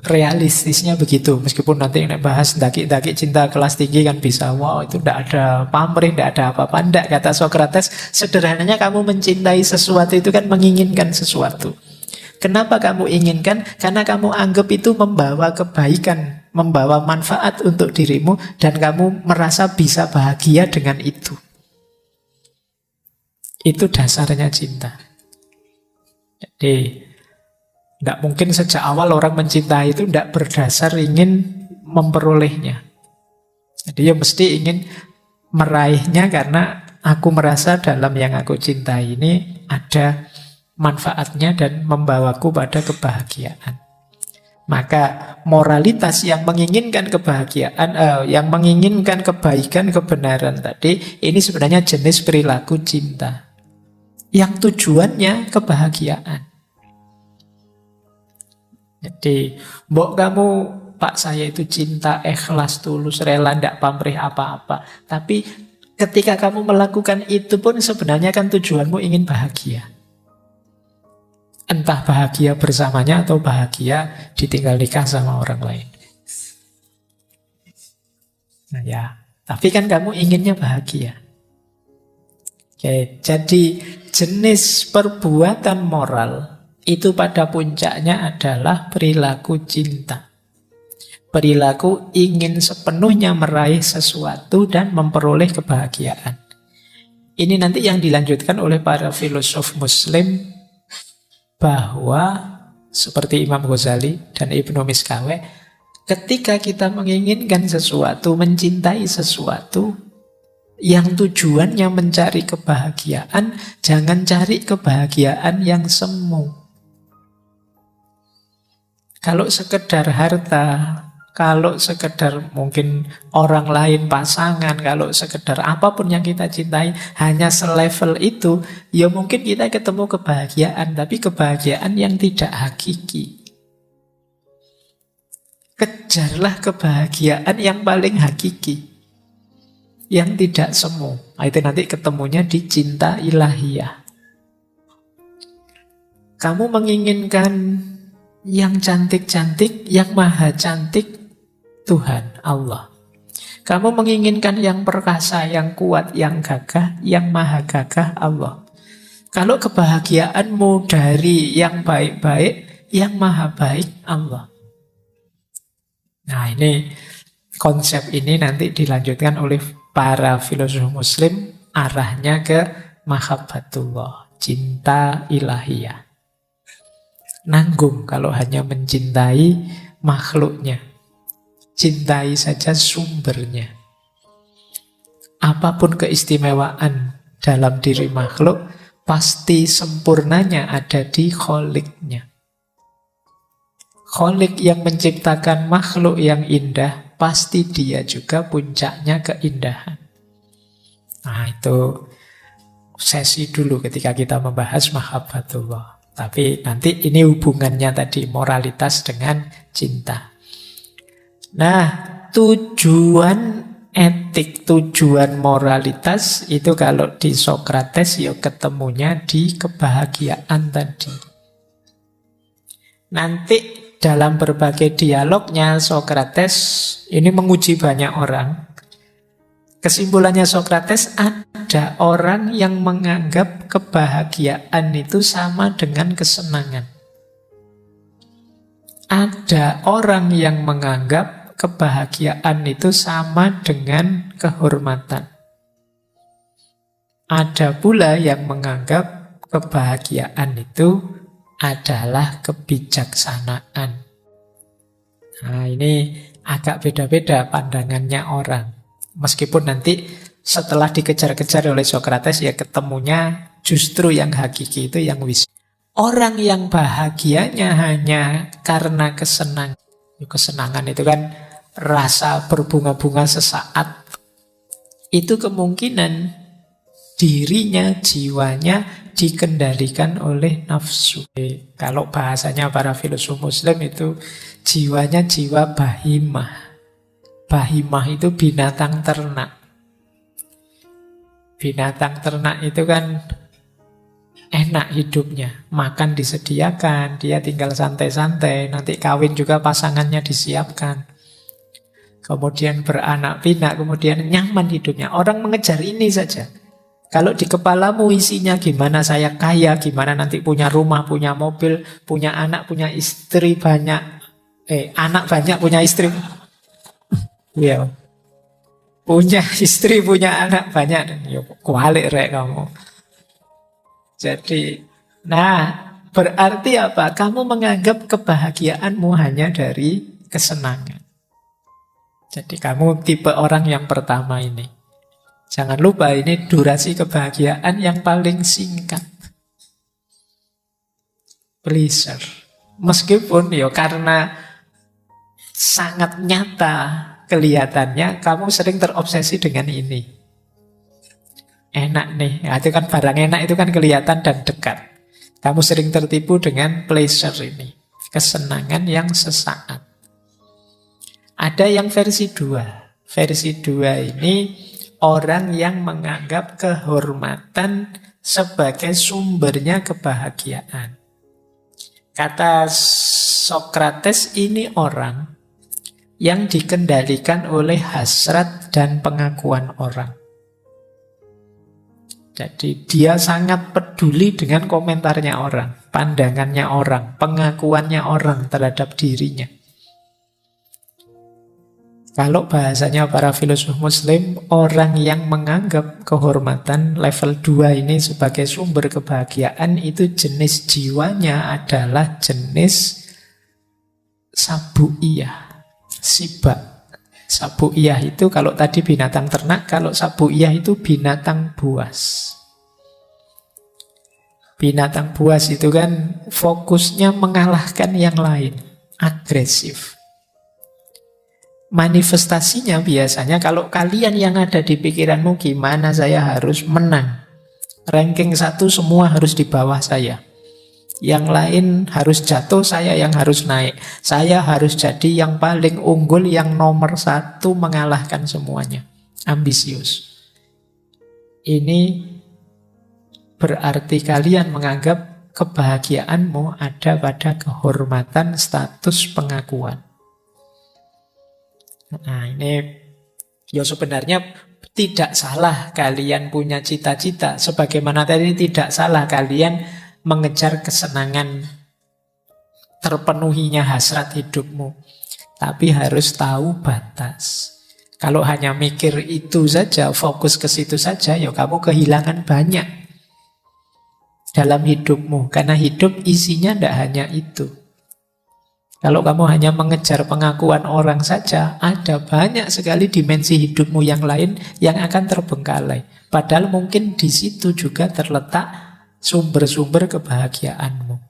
Realistisnya begitu. Meskipun nanti nek bahas daki-daki cinta kelas tinggi kan bisa, wow itu tidak ada pamrih, tidak ada apa-apa. Tidak, kata Sokrates, sederhananya kamu mencintai sesuatu itu kan menginginkan sesuatu. Kenapa kamu inginkan? Karena kamu anggap itu membawa kebaikan, membawa manfaat untuk dirimu, dan kamu merasa bisa bahagia dengan itu. Itu dasarnya cinta. Jadi tidak mungkin sejak awal orang mencintai itu tidak berdasar ingin memperolehnya. Jadi ya mesti ingin meraihnya karena aku merasa dalam yang aku cintai ini ada manfaatnya dan membawaku pada kebahagiaan. Maka moralitas yang menginginkan kebahagiaan, yang menginginkan kebaikan, kebenaran tadi, ini sebenarnya jenis perilaku cinta yang tujuannya kebahagiaan. Jadi, mbok kamu, Pak, saya itu cinta, ikhlas, tulus, rela, tidak pamrih apa-apa. Tapi ketika kamu melakukan itu pun sebenarnya kan tujuanmu ingin bahagia. Entah bahagia bersamanya atau bahagia ditinggal nikah sama orang lain. Nah ya, tapi kan kamu inginnya bahagia. Oke, jadi jenis perbuatan moral itu pada puncaknya adalah perilaku cinta. Perilaku ingin sepenuhnya meraih sesuatu dan memperoleh kebahagiaan. Ini nanti yang dilanjutkan oleh para filosof Muslim, bahwa seperti Imam Ghazali dan Ibnu Miskaweh, ketika kita menginginkan sesuatu, mencintai sesuatu yang tujuannya mencari kebahagiaan, jangan cari kebahagiaan yang semu. Kalau sekedar harta, kalau sekedar mungkin orang lain, pasangan, kalau sekedar apapun yang kita cintai, hanya selevel itu, ya mungkin kita ketemu kebahagiaan, tapi kebahagiaan yang tidak hakiki. Kejarlah kebahagiaan yang paling hakiki, yang tidak semu. Itu nanti ketemunya di cinta ilahiyah. Kamu menginginkan yang cantik-cantik, yang maha cantik, Tuhan, Allah. Kamu menginginkan yang perkasa, yang kuat, yang gagah, yang maha gagah, Allah. Kalau kebahagiaanmu dari yang baik-baik, yang maha baik, Allah. Nah ini, konsep ini nanti dilanjutkan oleh para filosof Muslim, arahnya ke mahabbatullah, cinta ilahiyah. Nanggung kalau hanya mencintai makhluknya. Cintai saja sumbernya. Apapun keistimewaan dalam diri makhluk, pasti sempurnanya ada di kholiknya. Kholik yang menciptakan makhluk yang indah, pasti dia juga puncaknya keindahan. Nah itu sesi dulu ketika kita membahas mahabbatullah. Tapi nanti ini hubungannya tadi, moralitas dengan cinta. Nah, tujuan etik, tujuan moralitas itu kalau di Sokrates ya ketemunya di kebahagiaan tadi. Nanti dalam berbagai dialognya Sokrates ini menguji banyak orang. Kesimpulannya Sokrates, ada orang yang menganggap kebahagiaan itu sama dengan kesenangan. Ada orang yang menganggap kebahagiaan itu sama dengan kehormatan. Ada pula yang menganggap kebahagiaan itu adalah kebijaksanaan. Nah ini agak beda-beda pandangannya orang. Meskipun nanti setelah dikejar-kejar oleh Sokrates ya ketemunya justru yang hakiki itu yang wisdom. Orang yang bahagianya hanya karena kesenangan. Kesenangan itu kan rasa berbunga-bunga sesaat. Itu kemungkinan dirinya, jiwanya dikendalikan oleh nafsu. Kalau bahasanya para filosof Muslim itu jiwanya jiwa bahimah. Bahimah itu binatang ternak. Binatang ternak itu kan enak hidupnya. Makan disediakan, dia tinggal santai-santai, nanti kawin juga pasangannya disiapkan. Kemudian beranak pinak, kemudian nyaman hidupnya. Orang mengejar ini saja. Kalau di kepalamu isinya gimana saya kaya, gimana nanti punya rumah, punya mobil, punya anak, punya istri banyak. Anak banyak, punya istri. Ya, punya istri, punya anak banyak. Ya, kualik rek kamu. Jadi, berarti apa? Kamu menganggap kebahagiaanmu hanya dari kesenangan. Jadi kamu tipe orang yang pertama ini. Jangan lupa ini durasi kebahagiaan yang paling singkat. Pleasure. Meskipun ya karena sangat nyata kelihatannya, kamu sering terobsesi dengan ini. Enak nih, nah, itu kan barang enak itu kan kelihatan dan dekat. Kamu sering tertipu dengan pleasure ini. Kesenangan yang sesaat. Ada yang versi 2. Versi 2 ini orang yang menganggap kehormatan sebagai sumbernya kebahagiaan. Kata Socrates, ini orang yang dikendalikan oleh hasrat dan pengakuan orang. Jadi dia sangat peduli dengan komentarnya orang, pandangannya orang, pengakuannya orang terhadap dirinya. Kalau bahasanya para filosof muslim, orang yang menganggap kehormatan level 2 ini sebagai sumber kebahagiaan, itu jenis jiwanya adalah jenis sabu'iyah, sibak. Sabu'iyah itu kalau tadi binatang ternak, kalau sabu'iyah itu binatang buas. Binatang buas itu kan fokusnya mengalahkan yang lain, agresif. Manifestasinya biasanya kalau kalian yang ada di pikiranmu gimana saya harus menang. Ranking 1 semua harus di bawah saya. Yang lain harus jatuh, saya yang harus naik. Saya harus jadi yang paling unggul, yang nomor 1 mengalahkan semuanya. Ambisius. Ini berarti kalian menganggap kebahagiaanmu ada pada kehormatan, status, pengakuan. Nah ini ya sebenarnya tidak salah kalian punya cita-cita. Sebagaimana tadi tidak salah kalian mengejar kesenangan, terpenuhinya hasrat hidupmu. Tapi harus tahu batas. Kalau hanya mikir itu saja, fokus ke situ saja, ya kamu kehilangan banyak dalam hidupmu. Karena hidup isinya tidak hanya itu. Kalau kamu hanya mengejar pengakuan orang saja, ada banyak sekali dimensi hidupmu yang lain yang akan terbengkalai. Padahal mungkin di situ juga terletak sumber-sumber kebahagiaanmu.